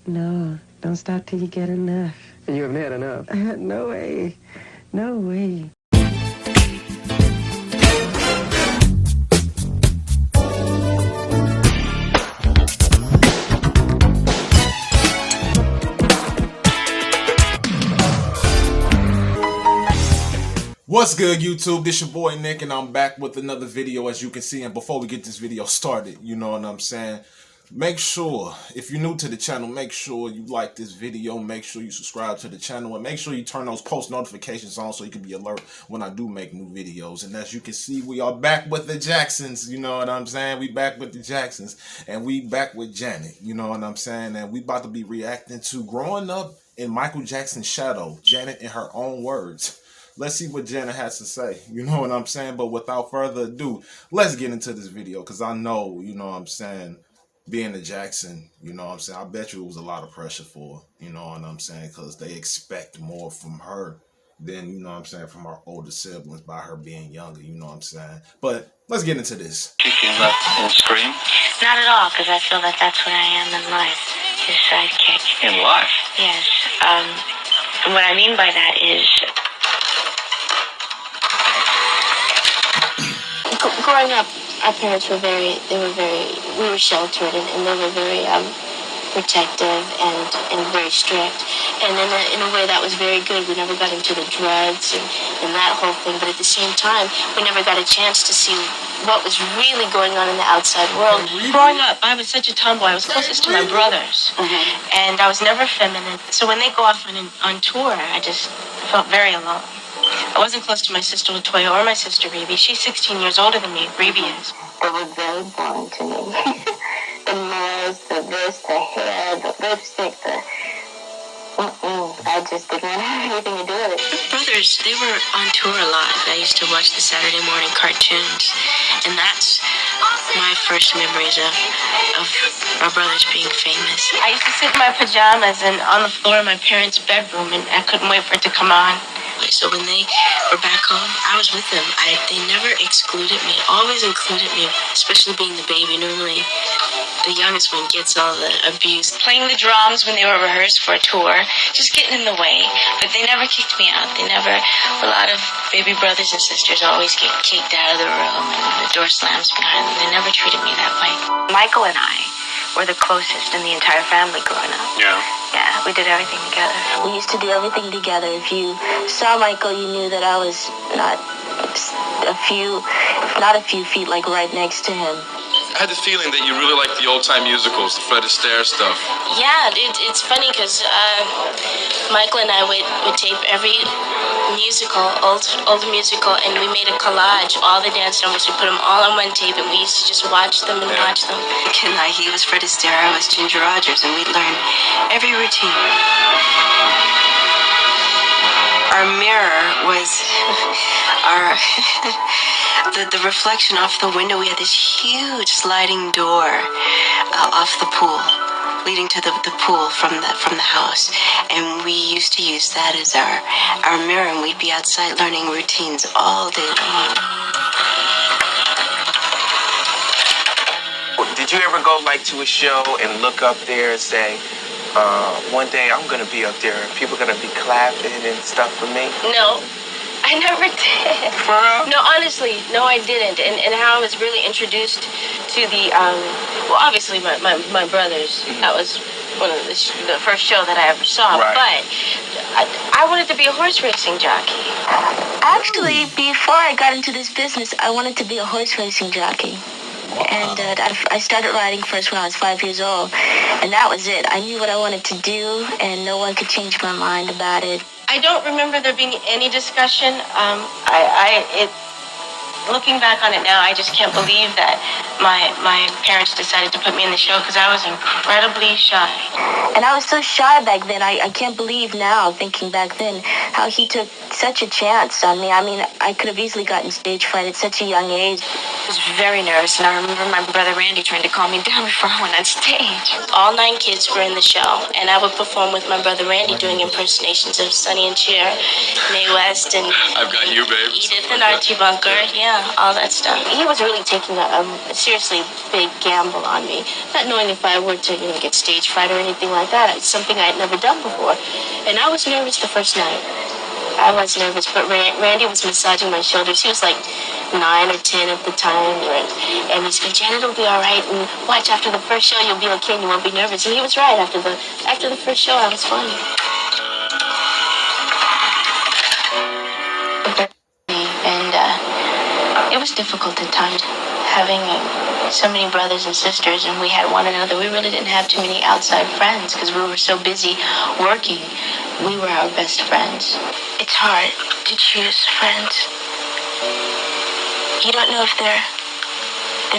No, don't stop till you get enough. And you haven't had enough? No way. No way. What's good, YouTube? This your boy Nick, and I'm back with another video, as you can see. And before we get this video started, you know what I'm saying, make sure, if you're new to the channel, make sure you like this video, make sure you subscribe to the channel, and make sure you turn those post notifications on so you can be alert when I do make new videos. And as you can see, we are back with the Jacksons, you know what I'm saying? We back with the Jacksons, and we back with Janet, you know what I'm saying? And we about to be reacting to Growing Up in Michael Jackson's Shadow, Janet in her own words. Let's see what Janet has to say, you know what I'm saying? But without further ado, let's get into this video, because I know, you know what I'm saying, being a Jackson, you know what I'm saying, I bet you it was a lot of pressure for her, you know what I'm saying, because they expect more from her than, you know what I'm saying, from her older siblings by her being younger, you know what I'm saying. But let's get into this. Kicking up and scream? Not at all, because I feel that that's what I am in life, his sidekick. In life? Yes. And what I mean by that is, growing up, our parents were we were sheltered, and they were very protective and very strict. And in a way that was very good. We never got into the drugs and that whole thing, but at the same time, we never got a chance to see what was really going on in the outside world. Growing up, I was such a tomboy. I was closest to my brothers, and I was never feminine. So when they go off on tour, I felt very alone. I wasn't close to my sister Latoya or my sister Rebe. She's 16 years older than me. Rebe is. They were very boring to me. The nails, the this, the hair, the lipstick, I just didn't want to have anything to do with it. Brothers, they were on tour a lot. I used to watch the Saturday morning cartoons, and that's my first memories of my brothers being famous. I used to sit in my pajamas and on the floor in my parents' bedroom, and I couldn't wait for it to come on. So when they were back home, I was with them. They never excluded me, always included me, especially being the baby. Normally, the youngest one gets all the abuse. Playing the drums when they were rehearsed for a tour, just getting in the way. But they never kicked me out. A lot of baby brothers and sisters always get kicked out of the room and the door slams behind them. They never treated me that way. Michael and I were the closest in the entire family growing up. Yeah. Yeah, we did everything together. We used to do everything together. If you saw Michael, you knew that I was not a few feet, like right next to him. I had the feeling that you really liked the old-time musicals, the Fred Astaire stuff. Yeah, it's funny because Michael and I would tape every old musical, and we made a collage, all the dance numbers. We put them all on one tape, and we used to just watch them and watch them. He was Fred Astaire, I was Ginger Rogers, and we'd learn every routine. Our mirror was the reflection off the window. We had this huge sliding door off the pool, leading to the pool from the house, and we used to use that as our mirror, and we'd be outside learning routines all day long. Did you ever go to a show and look up there and say, one day I'm gonna be up there and people are gonna be clapping and stuff for me? No, I never did. For real? No, honestly, no, I didn't. And how I was really introduced to the, well, obviously my brothers. That was one of the first show that I ever saw. Right. But I wanted to be a horse racing jockey. Actually, before I got into this business, I wanted to be a horse racing jockey. And I started riding first when I was 5 years old, and that was it. I knew what I wanted to do, and no one could change my mind about it. I don't remember there being any discussion. Looking back on it now, I just can't believe that my parents decided to put me in the show, because I was incredibly shy. And I was so shy back then. I can't believe now, thinking back then, how he took such a chance on me. I mean, I could have easily gotten stage fright at such a young age. I was very nervous, and I remember my brother Randy trying to calm me down before I went on stage. All 9 kids were in the show, and I would perform with my brother Randy doing impersonations of Sonny and Cher, Mae West, and I've got you, babe. Edith and Archie Bunker, yeah, all that stuff. He was really taking a serious seriously big gamble on me, not knowing if I were to, get stage fright or anything like that. It's something I had never done before. And I was nervous the first night. I was nervous, but Randy was massaging my shoulders. He was like 9 or 10 at the time, and he said, "Janet, it'll be all right, and watch, after the first show, you'll be okay, and you won't be nervous." And he was right. After the first show, I was fine. And it was difficult at times, having so many brothers and sisters, and we had one another. We really didn't have too many outside friends because we were so busy working. We were our best friends. It's hard to choose friends. You don't know if they're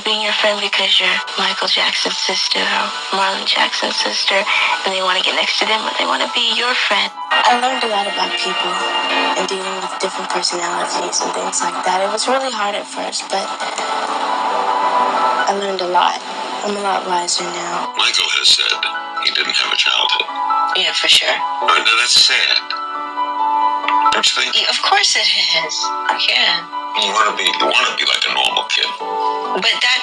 being your friend because you're Michael Jackson's sister or Marlon Jackson's sister, and they want to get next to them, but they want to be your friend. I learned a lot about people and dealing with different personalities and things like that. It was really hard at first, but I learned a lot. I'm a lot wiser now. Michael has said he didn't have a childhood. Yeah, for sure. Now, that's sad. Don't you think? Of course it is. Yeah. You want to be like a normal kid. But that,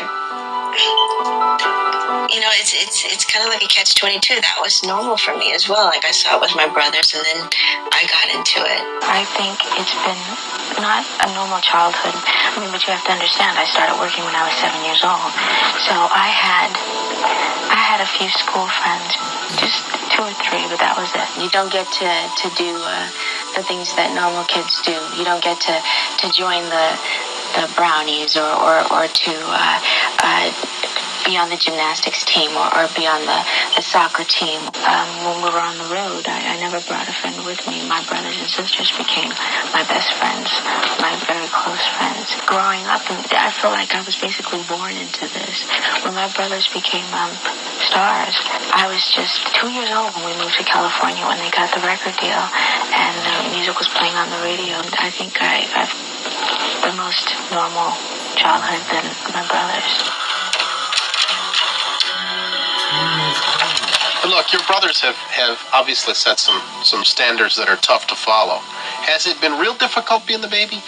it's kind of like a catch-22. That was normal for me as well. Like, I saw it with my brothers, and then I got into it. I think it's been not a normal childhood. But you have to understand, I started working when I was 7 years old. So I had a few school friends, just 2 or 3, but that was it. You don't get to do the things that normal kids do. You don't get to join the brownies or to be on the gymnastics team or be on the soccer team. When we were on the road, I never brought a friend with me. My brothers and sisters became my best friends, my very close friends. Growing up, I feel like I was basically born into this. When my brothers became stars, I was just 2 years old when we moved to California, when they got the record deal and the music was playing on the radio. I think I've the most normal childhood than my brothers. But look, your brothers have obviously set some standards that are tough to follow. Has it been real difficult being the baby?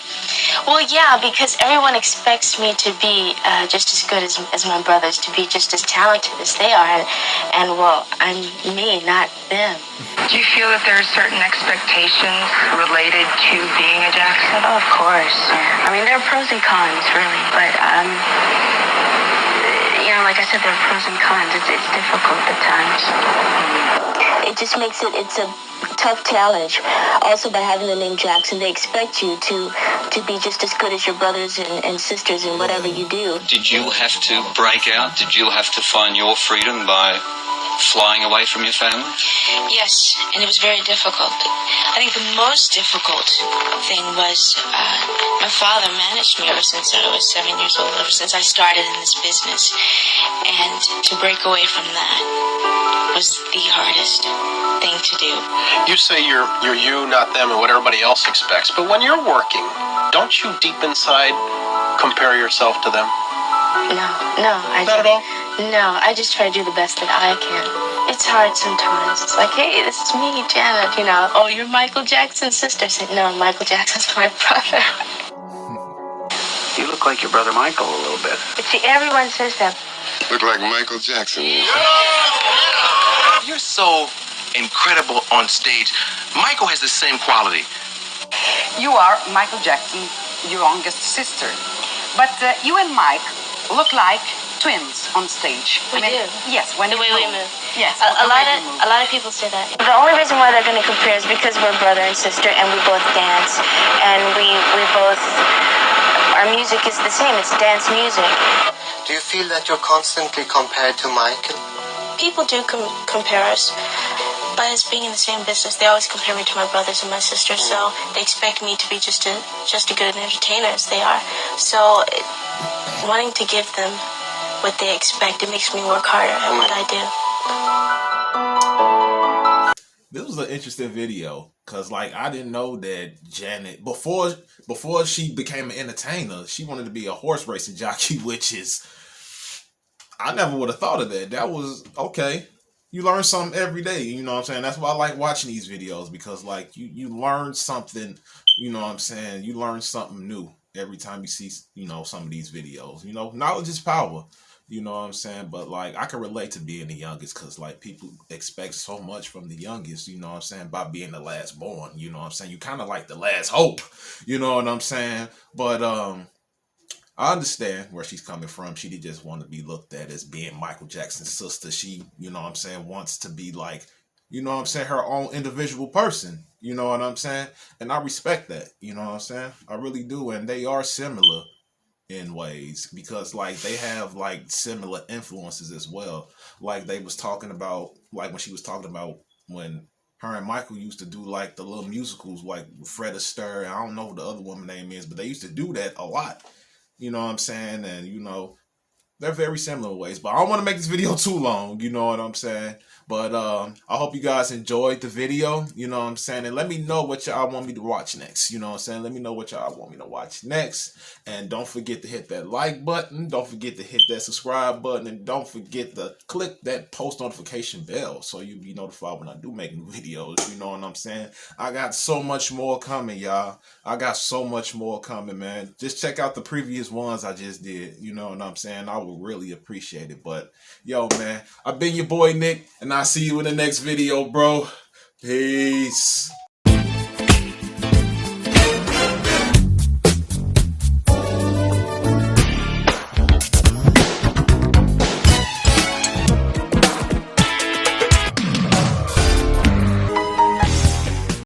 Well, yeah, because everyone expects me to be just as good as my brothers, to be just as talented as they are, and well, I'm me, not them. Do you feel that there are certain expectations related to being a Jackson? Oh, of course. I mean, there are pros and cons, really, but like I said, there are pros and cons. It's difficult at times. It just makes it's a tough challenge. Also, by having the name Jackson, they expect you to be just as good as your brothers and sisters in whatever you do. Did you have to break out? Did you have to find your freedom by flying away from your family? Yes, and it was very difficult. I think the most difficult thing was my father managed me ever since I was 7 years old, ever since I started in this business. And to break away from that was the hardest thing to do. You say you're you, not them, and what everybody else expects. But when you're working, don't you deep inside compare yourself to them? No, Not at all? No, I just try to do the best that I can. It's hard sometimes. It's like, hey, this is me, Janet, Oh, you're Michael Jackson's sister. I said, no, Michael Jackson's my brother. You look like your brother Michael a little bit. But see, everyone says that. Look like Michael Jackson. You're so incredible on stage. Michael has the same quality. You are Michael Jackson's youngest sister. But you and Mike look like twins on stage. We do. Yes, when the way we move. Yes. A lot of people say that. The only reason why they're going to compare is because we're brother and sister, and we both dance, and we both. Our music is the same. It's dance music. Do you feel that you're constantly compared to Michael? People do compare us. By us being in the same business, they always compare me to my brothers and my sisters, so they expect me to be just as good an entertainer as they are. So, wanting to give them what they expect, it makes me work harder at what I do. This was an interesting video, because I didn't know that Janet, before she became an entertainer, she wanted to be a horse racing jockey, which is, I never would have thought of that. That was, okay. You learn something every day, you know what I'm saying? That's why I like watching these videos, because you learn something, you know what I'm saying? You learn something new every time you see, you know, some of these videos. You know, knowledge is power. You know what I'm saying? But like, I can relate to being the youngest, because like people expect so much from the youngest, you know what I'm saying, by being the last born. You know what I'm saying? You kind of like the last hope. You know what I'm saying? But I understand where she's coming from. She did just want to be looked at as being Michael Jackson's sister. She, you know what I'm saying, wants to be like, you know what I'm saying, her own individual person. You know what I'm saying? And I respect that. You know what I'm saying? I really do. And they are similar in ways, because like they have like similar influences as well. Like they was talking about, like when she was talking about when her and Michael used to do like the little musicals, like Fred Astaire. I don't know what the other woman name is, but they used to do that a lot. You know what I'm saying? And you know, they're very similar ways. But I don't want to make this video too long, you know what I'm saying? But I hope you guys enjoyed the video, you know what I'm saying? And let me know what y'all want me to watch next, you know what I'm saying? Let me know what y'all want me to watch next. And don't forget to hit that like button. Don't forget to hit that subscribe button. And don't forget to click that post notification bell so you'll be notified when I do make new videos, you know what I'm saying? I got so much more coming, y'all. I got so much more coming, man. Just check out the previous ones I just did, you know what I'm saying? I would really appreciate it. But yo, man, I've been your boy Nick, and I'll see you in the next video, bro. Peace.